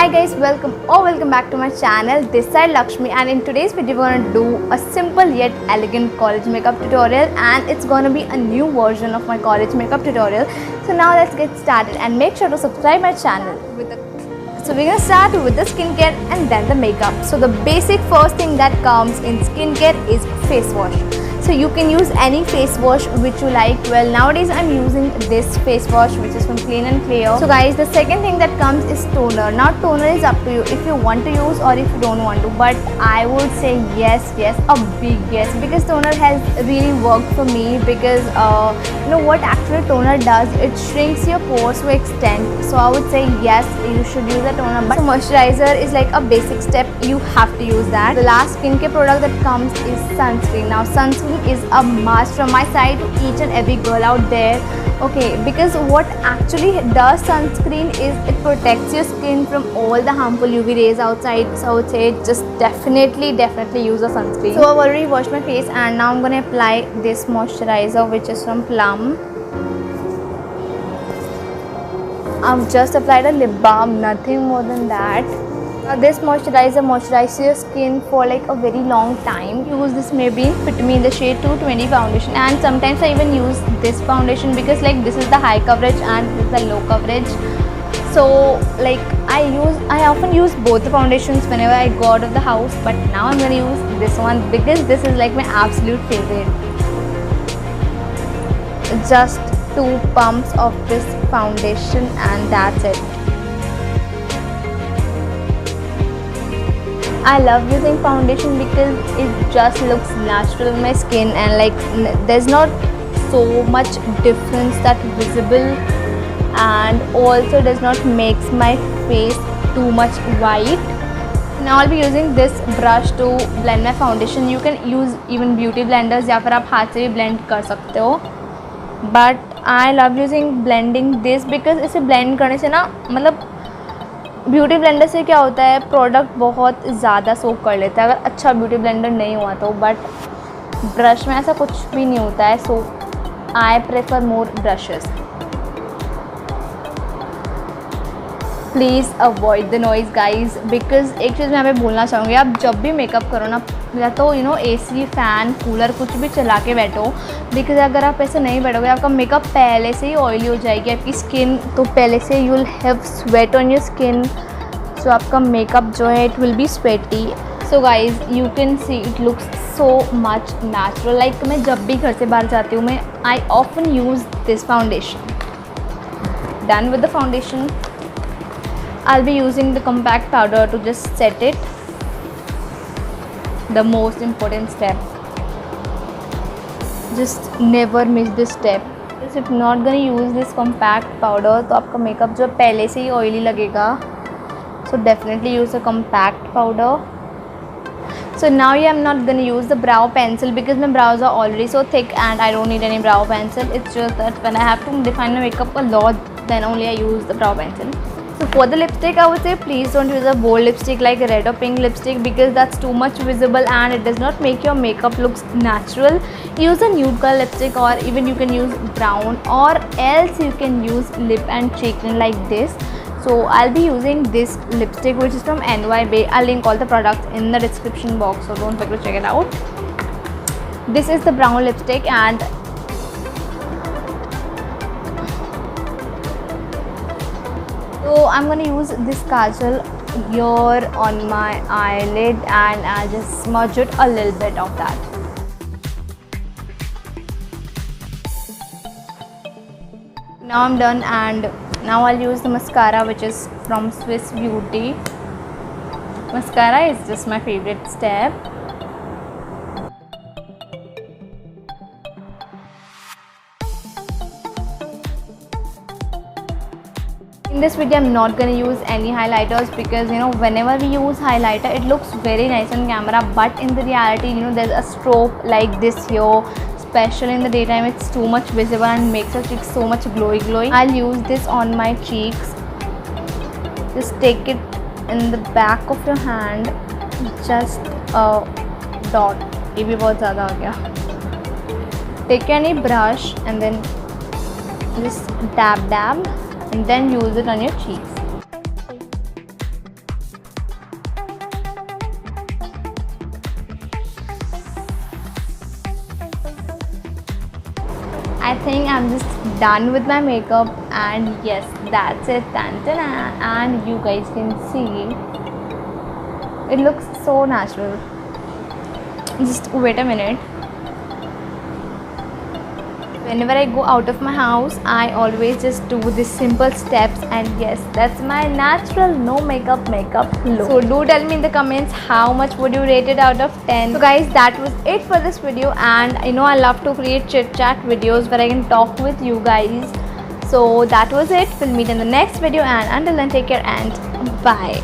Hi guys, welcome back to my channel. This side Lakshmi, and in today's video we're going to do a simple yet elegant college makeup tutorial, and it's going to be a new version of my college makeup tutorial. So now let's get started and make sure to subscribe my channel. So we're going to start with the skincare and then the makeup. So the basic first thing that comes in skincare is face wash. So you can use any face wash which you like. Well, nowadays I'm using this face wash which is from Clean and Clear. So guys, the second thing that comes is toner. Now toner is up to you if you want to use or if you don't want to, but I would say yes, a big yes, because toner has really worked for me. Because you know what actually toner does, it shrinks your pores to extent. So I would say yes, you should use a toner. But moisturizer is like a basic step, you have to use that. The last skincare product that comes is sunscreen. Now sunscreen is a must from my side to each and every girl out there. Okay, because what actually does sunscreen is it protects your skin from all the harmful UV rays outside. So I would say just definitely use a sunscreen. So I've already washed my face and now I'm going to apply this moisturizer which is from Plum. I've just applied a lip balm, nothing more than that. This moisturizer moisturizes your skin for like a very long time. Use this Maybelline Fit Me in the shade 220 foundation, and sometimes I even use this foundation because like this is the high coverage and this is the low coverage. So like I often use both the foundations whenever I go out of the house, but now I'm going to use this one because this is like my absolute favorite. Just 2 pumps of this foundation and that's it. I love using foundation because it just looks natural in my skin, and like there's not so much difference that visible, and also does not makes my face too much white. Now I'll be using this brush to blend my foundation. You can use even beauty blenders या फिर आप हाथ से भी blend कर सकते हो. But I love using blending this because इसे blend करने से ना मतलब ब्यूटी ब्लेंडर से क्या होता है, प्रोडक्ट बहुत ज़्यादा सोक कर लेता है अगर अच्छा ब्यूटी ब्लेंडर नहीं हुआ तो. बट ब्रश में ऐसा कुछ भी नहीं होता है. So I prefer more brushes. Please avoid the noise guys, because एक चीज़ मैं यहाँ पे बोलना चाहूँगी, आप जब भी मेकअप करो ना या तो you know AC fan cooler कुछ भी चला के बैठो. बिकॉज अगर आप ऐसे नहीं बैठोगे आपका मेकअप पहले से ही ऑयली हो जाएगी आपकी स्किन, तो पहले से you will have sweat on your skin. So आपका मेकअप जो है it will be sweaty. So guys you can see it looks so much natural. Like मैं जब भी घर से बाहर जाती हूँ मैं I often use this foundation. Done with the foundation, I'll be using the compact powder to just set it. The most important step. Just never miss this step. If you're not gonna use this compact powder, तो आपका makeup जो पहले से ही oily लगेगा. So definitely use a compact powder. So now I'm not gonna use the brow pencil because my brows are already so thick and I don't need any brow pencil. It's just that when I have to define my makeup a lot, then only I use the brow pencil. So for the lipstick, I would say please don't use a bold lipstick like red or pink lipstick because that's too much visible and it does not make your makeup looks natural. Use a nude color lipstick, or even you can use brown, or else you can use lip and cheek tint like this. So I'll be using this lipstick which is from NY Bay. I'll link all the products in the description box, so don't forget to check it out. This is the brown lipstick, and so I'm going to use this kajal here on my eyelid and I'll just smudge it a little bit of that. Now I'm done, and now I'll use the mascara which is from Swiss Beauty. Mascara is just my favorite step. In this video I'm not going to use any highlighters because you know whenever we use highlighter it looks very nice on camera, but in the reality you know there's a stroke like this here, especially in the daytime it's too much visible and makes your cheeks so much glowy. I'll use this on my cheeks. Just take it in the back of your hand, just a dot. ये भी बहुत ज़्यादा हो गया. Take any brush and then just dab and then use it on your cheeks. I think I'm just done with my makeup, and yes, that's it. And you guys can see it looks so natural. Just wait a minute. Whenever I go out of my house, I always just do these simple steps, and yes, that's my natural no makeup look. So do tell me in the comments how much would you rate it out of 10. So guys, that was it for this video, and I know I love to create chit chat videos where I can talk with you guys. So that was it. We'll meet in the next video, and until then, take care and bye.